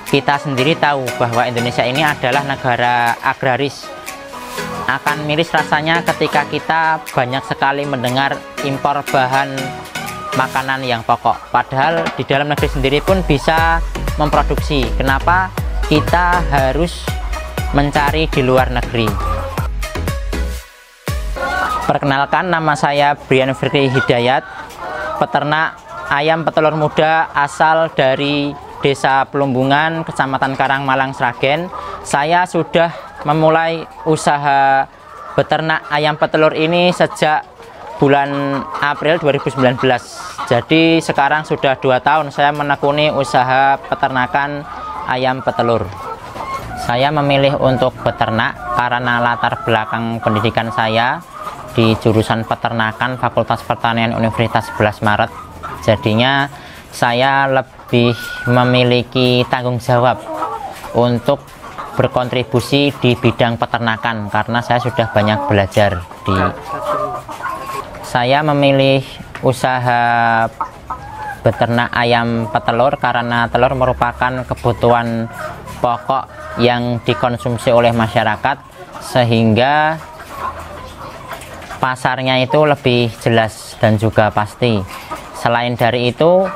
kita sendiri tahu bahwa Indonesia ini adalah negara agraris. Akan miris rasanya ketika kita banyak sekali mendengar impor bahan makanan yang pokok, padahal di dalam negeri sendiri pun bisa memproduksi. Kenapa kita harus mencari di luar negeri? Perkenalkan, nama saya Brian Firly Hidayat, peternak ayam petelur muda asal dari Desa Pelumbungan, Kecamatan Karangmalang, Sragen. Saya sudah memulai usaha beternak ayam petelur ini sejak bulan April 2019. Jadi sekarang sudah 2 tahun saya menekuni usaha peternakan ayam petelur. Saya memilih untuk beternak karena latar belakang pendidikan saya di jurusan peternakan Fakultas Pertanian Universitas 11 Maret. Jadinya saya lebih memiliki tanggung jawab untuk berkontribusi di bidang peternakan karena saya sudah banyak belajar di. Saya memilih usaha beternak ayam petelur karena telur merupakan kebutuhan pokok yang dikonsumsi oleh masyarakat, sehingga pasarnya itu lebih jelas dan juga pasti. Selain dari itu,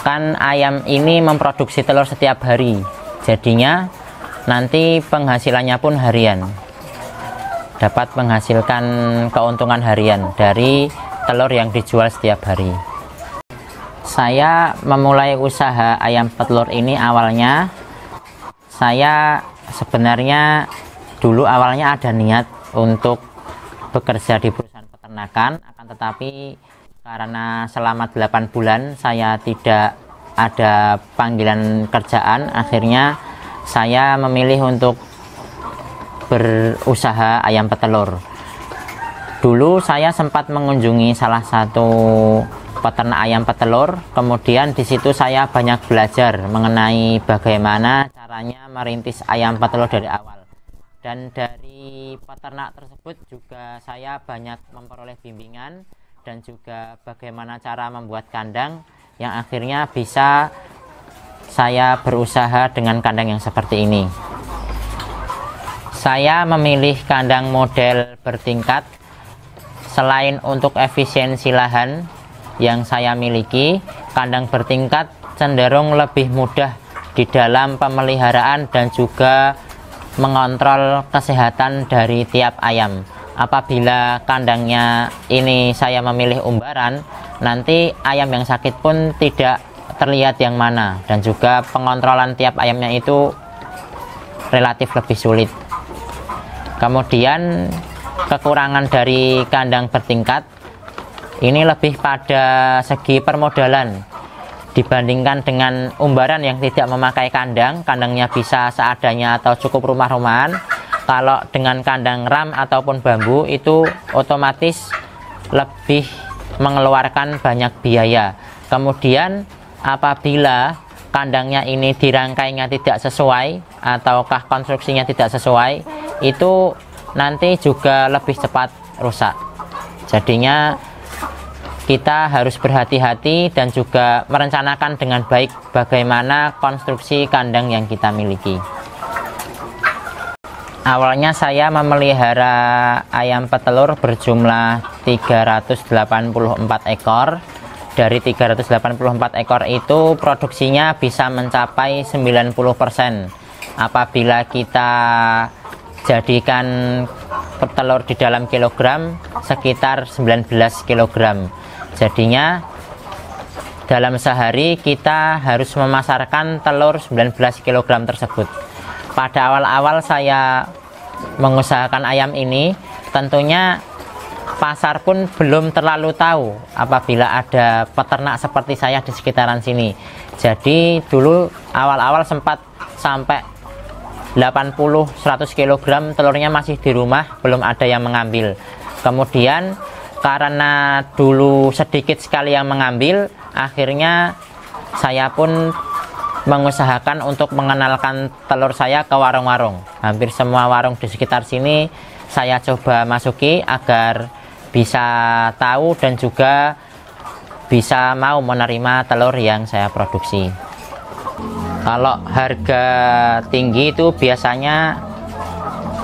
kan ayam ini memproduksi telur setiap hari, jadinya nanti penghasilannya pun harian, dapat menghasilkan keuntungan harian dari telur yang dijual setiap hari. Saya memulai usaha ayam petelur ini awalnya, saya sebenarnya dulu awalnya ada niat untuk bekerja di perusahaan peternakan, akan tetapi karena selama 8 bulan saya tidak ada panggilan kerjaan, akhirnya saya memilih untuk berusaha ayam petelur. Dulu saya sempat mengunjungi salah satu peternak ayam petelur, kemudian di situ saya banyak belajar mengenai bagaimana caranya merintis ayam petelur dari awal. Dan dari peternak tersebut juga saya banyak memperoleh bimbingan dan juga bagaimana cara membuat kandang yang akhirnya bisa saya berusaha dengan kandang yang seperti ini. Saya memilih kandang model bertingkat selain untuk efisiensi lahan yang saya miliki. Kandang bertingkat cenderung lebih mudah di dalam pemeliharaan dan juga mengontrol kesehatan dari tiap ayam. Apabila kandangnya ini saya memilih umbaran, nanti ayam yang sakit pun tidak terlihat yang mana, dan juga pengontrolan tiap ayamnya itu relatif lebih sulit. Kemudian kekurangan dari kandang bertingkat ini lebih pada segi permodalan dibandingkan dengan umbaran yang tidak memakai kandang. Kandangnya bisa seadanya atau cukup rumah-rumahan. Kalau dengan kandang ram ataupun bambu itu otomatis lebih mengeluarkan banyak biaya. Kemudian apabila kandangnya ini dirangkainya tidak sesuai ataukah konstruksinya tidak sesuai, itu nanti juga lebih cepat rusak. Jadinya kita harus berhati-hati dan juga merencanakan dengan baik bagaimana konstruksi kandang yang kita miliki. Awalnya saya memelihara ayam petelur berjumlah 384 ekor. Dari 384 ekor itu produksinya bisa mencapai 90%. Apabila kita jadikan petelur di dalam kilogram sekitar 19 kilogram. Jadinya dalam sehari kita harus memasarkan telur 19 kilogram tersebut. Pada awal-awal saya mengusahakan ayam ini, tentunya pasar pun belum terlalu tahu apabila ada peternak seperti saya di sekitaran sini. Jadi dulu awal-awal sempat sampai 80-100 kg telurnya masih di rumah, belum ada yang mengambil. Kemudian karena dulu sedikit sekali yang mengambil, akhirnya saya pun mengusahakan untuk mengenalkan telur saya ke warung-warung. Hampir semua warung di sekitar sini saya coba masuki agar bisa tahu dan juga bisa mau menerima telur yang saya produksi. Kalau harga tinggi itu biasanya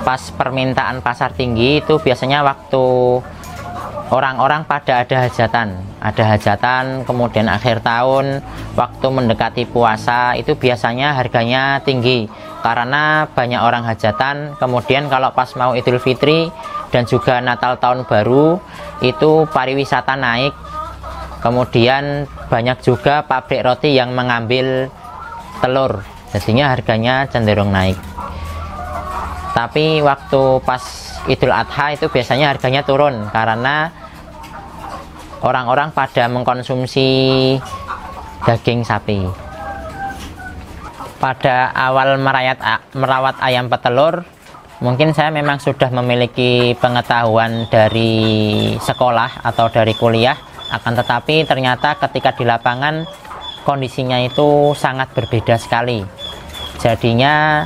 pas permintaan pasar tinggi, itu biasanya waktu orang-orang pada ada hajatan, kemudian akhir tahun, waktu mendekati puasa, itu biasanya harganya tinggi karena banyak orang hajatan. Kemudian kalau pas mau Idul Fitri dan juga Natal tahun baru, itu pariwisata naik. Kemudian banyak juga pabrik roti yang mengambil telur, jadinya harganya cenderung naik. Tapi waktu pas Idul Adha itu biasanya harganya turun karena orang-orang pada mengkonsumsi daging sapi. Pada awal merawat ayam petelur, mungkin saya memang sudah memiliki pengetahuan dari sekolah atau dari kuliah, akan tetapi ternyata ketika di lapangan kondisinya itu sangat berbeda sekali. Jadinya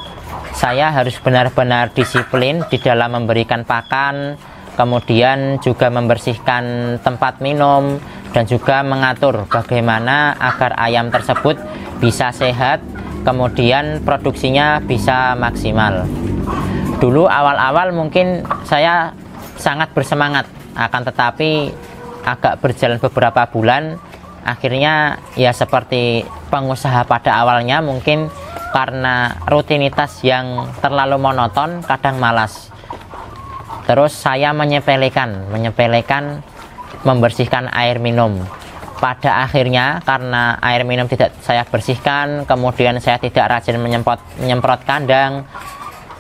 saya harus benar-benar disiplin di dalam memberikan pakan, kemudian juga membersihkan tempat minum, dan juga mengatur bagaimana agar ayam tersebut bisa sehat, kemudian produksinya bisa maksimal. Dulu awal-awal mungkin saya sangat bersemangat, akan tetapi agak berjalan beberapa bulan, akhirnya ya seperti pengusaha pada awalnya, mungkin karena rutinitas yang terlalu monoton, kadang malas. Terus saya menyepelekan membersihkan air minum. Pada akhirnya karena air minum tidak saya bersihkan, kemudian saya tidak rajin menyemprot kandang,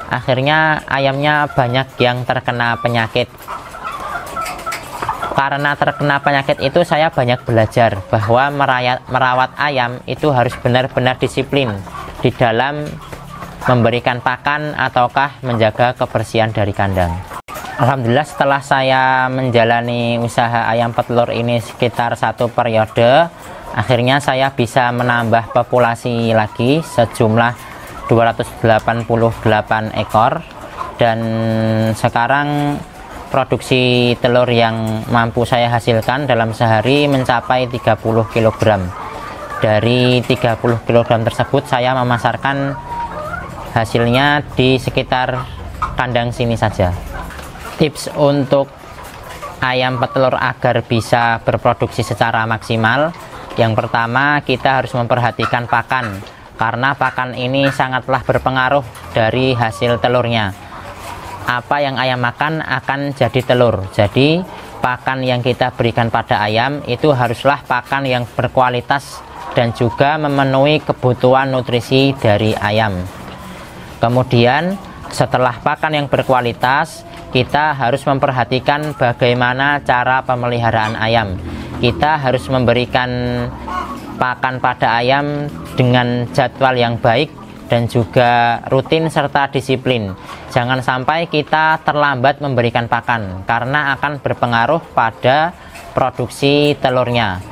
akhirnya ayamnya banyak yang terkena penyakit. Karena terkena penyakit itu saya banyak belajar bahwa merawat ayam itu harus benar-benar disiplin di dalam memberikan pakan ataukah menjaga kebersihan dari kandang. Alhamdulillah, setelah saya menjalani usaha ayam petelur ini sekitar 1 periode, akhirnya saya bisa menambah populasi lagi sejumlah 288 ekor, dan sekarang produksi telur yang mampu saya hasilkan dalam sehari mencapai 30 kg. Dari 30 kg tersebut saya memasarkan hasilnya di sekitar kandang sini saja. Tips untuk ayam petelur agar bisa berproduksi secara maksimal, yang pertama kita harus memperhatikan pakan, karena pakan ini sangatlah berpengaruh dari hasil telurnya. Apa yang ayam makan akan jadi telur. Jadi pakan yang kita berikan pada ayam itu haruslah pakan yang berkualitas dan juga memenuhi kebutuhan nutrisi dari ayam. Kemudian setelah pakan yang berkualitas, kita harus memperhatikan bagaimana cara pemeliharaan ayam. Kita harus memberikan pakan pada ayam dengan jadwal yang baik dan juga rutin serta disiplin. Jangan sampai kita terlambat memberikan pakan karena akan berpengaruh pada produksi telurnya.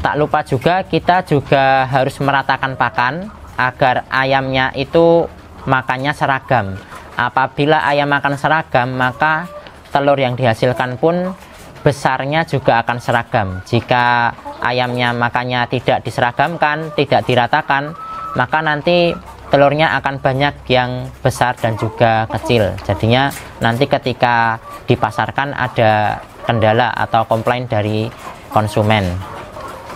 Tak lupa juga kita juga harus meratakan pakan agar ayamnya itu makannya seragam. Apabila ayam makan seragam, maka telur yang dihasilkan pun besarnya juga akan seragam. Jika ayamnya makannya tidak diseragamkan, tidak diratakan, maka nanti telurnya akan banyak yang besar dan juga kecil. Jadinya nanti ketika dipasarkan ada kendala atau komplain dari konsumen.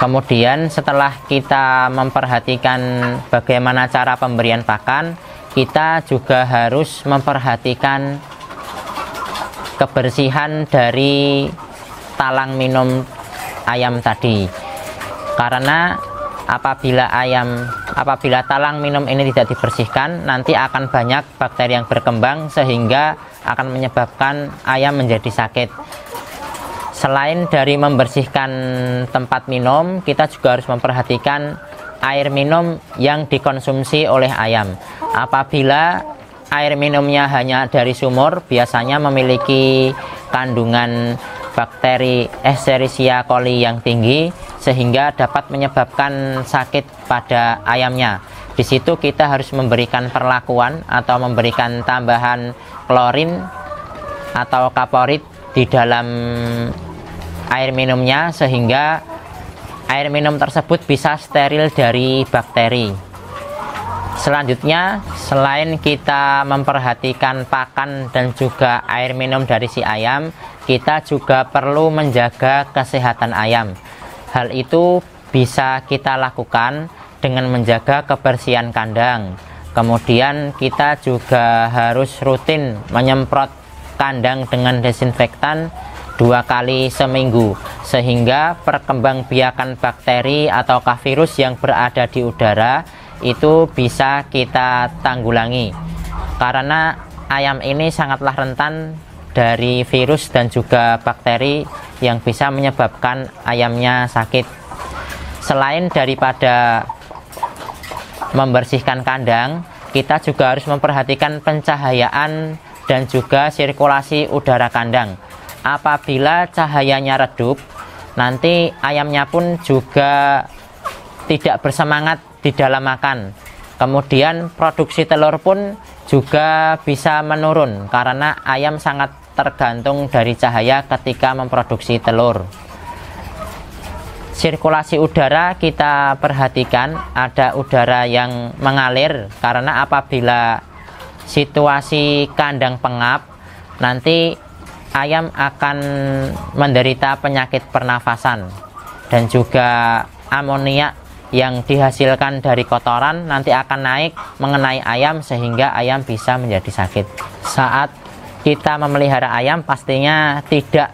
Kemudian setelah kita memperhatikan bagaimana cara pemberian pakan, kita juga harus memperhatikan kebersihan dari talang minum ayam tadi. Karena apabila talang minum ini tidak dibersihkan, nanti akan banyak bakteri yang berkembang sehingga akan menyebabkan ayam menjadi sakit. Selain dari membersihkan tempat minum, kita juga harus memperhatikan air minum yang dikonsumsi oleh ayam. Apabila air minumnya hanya dari sumur, biasanya memiliki kandungan bakteri Escherichia coli yang tinggi sehingga dapat menyebabkan sakit pada ayamnya. Di situ kita harus memberikan perlakuan atau memberikan tambahan klorin atau kaporit di dalam air minumnya sehingga air minum tersebut bisa steril dari bakteri. Selanjutnya, selain kita memperhatikan pakan dan juga air minum dari si ayam, kita juga perlu menjaga kesehatan ayam. Hal itu bisa kita lakukan dengan menjaga kebersihan kandang. Kemudian kita juga harus rutin menyemprot kandang dengan desinfektan 2 kali seminggu, sehingga perkembangbiakan bakteri ataukah virus yang berada di udara itu bisa kita tanggulangi, karena ayam ini sangatlah rentan dari virus dan juga bakteri yang bisa menyebabkan ayamnya sakit. Selain daripada membersihkan kandang, kita juga harus memperhatikan pencahayaan dan juga sirkulasi udara kandang. Apabila cahayanya redup, nanti ayamnya pun juga tidak bersemangat di dalam makan. Kemudian produksi telur pun juga bisa menurun, karena ayam sangat tergantung dari cahaya ketika memproduksi telur. Sirkulasi udara kita perhatikan, ada udara yang mengalir, karena apabila situasi kandang pengap, nanti ayam akan menderita penyakit pernafasan, dan juga amoniak yang dihasilkan dari kotoran nanti akan naik mengenai ayam sehingga ayam bisa menjadi sakit. Saat kita memelihara ayam, pastinya tidak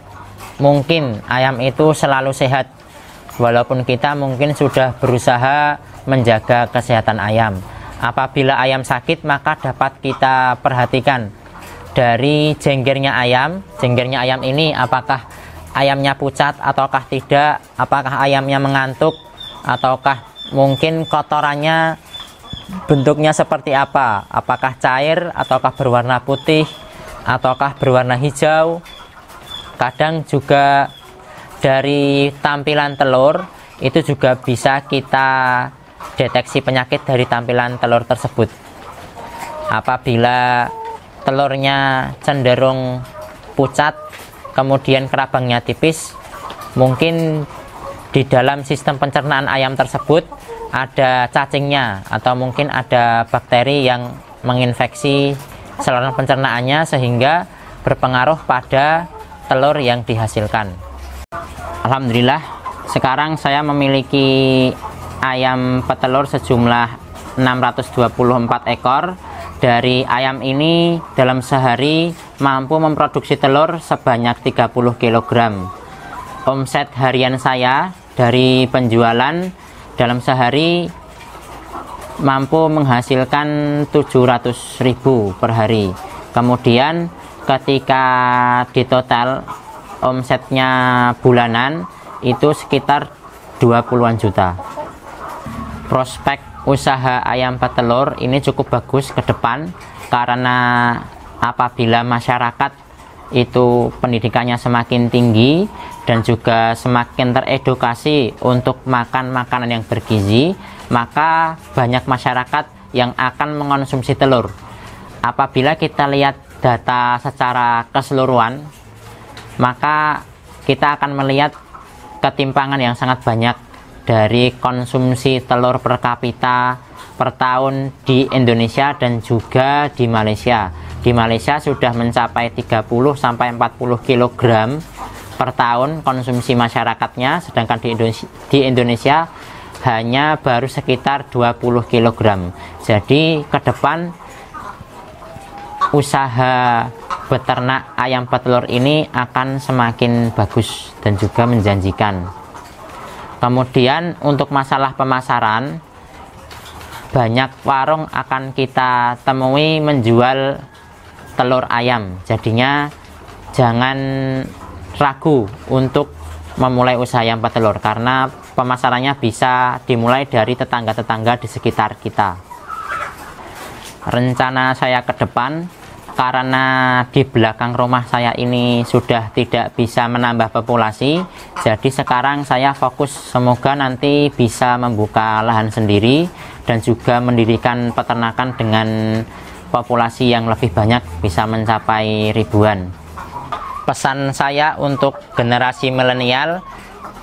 mungkin ayam itu selalu sehat, walaupun kita mungkin sudah berusaha menjaga kesehatan ayam. Apabila ayam sakit, maka dapat kita perhatikan dari jenggernya ayam. Jenggernya ayam ini apakah ayamnya pucat ataukah tidak, apakah ayamnya mengantuk, ataukah mungkin kotorannya bentuknya seperti apa, apakah cair ataukah berwarna putih ataukah berwarna hijau. Kadang juga dari tampilan telur itu juga bisa kita deteksi penyakit dari tampilan telur tersebut. Apabila telurnya cenderung pucat, kemudian kerabangnya tipis, mungkin di dalam sistem pencernaan ayam tersebut ada cacingnya, atau mungkin ada bakteri yang menginfeksi saluran pencernaannya sehingga berpengaruh pada telur yang dihasilkan. Alhamdulillah, sekarang saya memiliki ayam petelur sejumlah 624 ekor. Dari ayam ini dalam sehari mampu memproduksi telur sebanyak 30 kg. Omset harian saya dari penjualan dalam sehari mampu menghasilkan 700.000 per hari. Kemudian ketika ditotal omsetnya bulanan itu sekitar 20-an juta. Prospek usaha ayam petelur ini cukup bagus ke depan, karena apabila masyarakat itu pendidikannya semakin tinggi dan juga semakin teredukasi untuk makan makanan yang bergizi, maka banyak masyarakat yang akan mengonsumsi telur. Apabila kita lihat data secara keseluruhan, maka kita akan melihat ketimpangan yang sangat banyak dari konsumsi telur per kapita per tahun di Indonesia dan juga di Malaysia. Di Malaysia sudah mencapai 30-40 kg per tahun konsumsi masyarakatnya, sedangkan di Indonesia hanya baru sekitar 20 kg. Jadi ke depan usaha beternak ayam petelur ini akan semakin bagus dan juga menjanjikan. Kemudian untuk masalah pemasaran, banyak warung akan kita temui menjual telur ayam. Jadinya jangan ragu untuk memulai usaha ayam petelur, karena pemasarannya bisa dimulai dari tetangga-tetangga di sekitar kita. Rencana saya ke depan, karena di belakang rumah saya ini sudah tidak bisa menambah populasi, jadi sekarang saya fokus semoga nanti bisa membuka lahan sendiri dan juga mendirikan peternakan dengan populasi yang lebih banyak, bisa mencapai ribuan. Pesan saya untuk generasi milenial,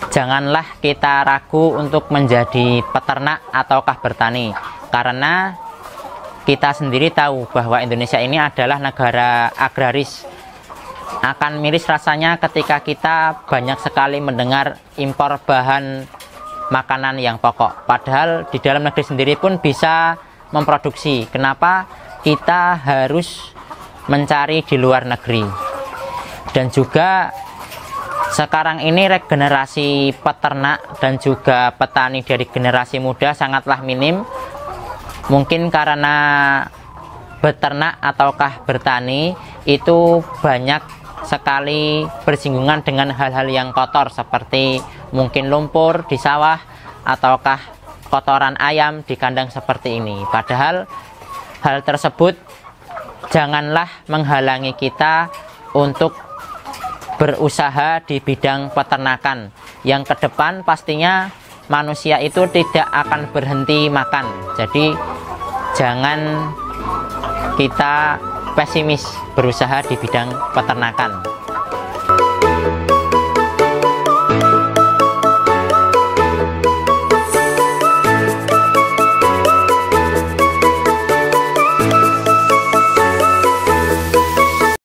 janganlah kita ragu untuk menjadi peternak ataukah bertani, karena kita sendiri tahu bahwa Indonesia ini adalah negara agraris. Akan miris rasanya ketika kita banyak sekali mendengar impor bahan makanan yang pokok. Padahal di dalam negeri sendiri pun bisa memproduksi. Kenapa kita harus mencari di luar negeri? Dan juga sekarang ini regenerasi peternak dan juga petani dari generasi muda sangatlah minim. Mungkin karena beternak ataukah bertani itu banyak sekali bersinggungan dengan hal-hal yang kotor, seperti mungkin lumpur di sawah ataukah kotoran ayam di kandang seperti ini. Padahal hal tersebut janganlah menghalangi kita untuk berusaha di bidang peternakan, yang ke depan pastinya manusia itu tidak akan berhenti makan. Jadi jangan kita pesimis berusaha di bidang peternakan.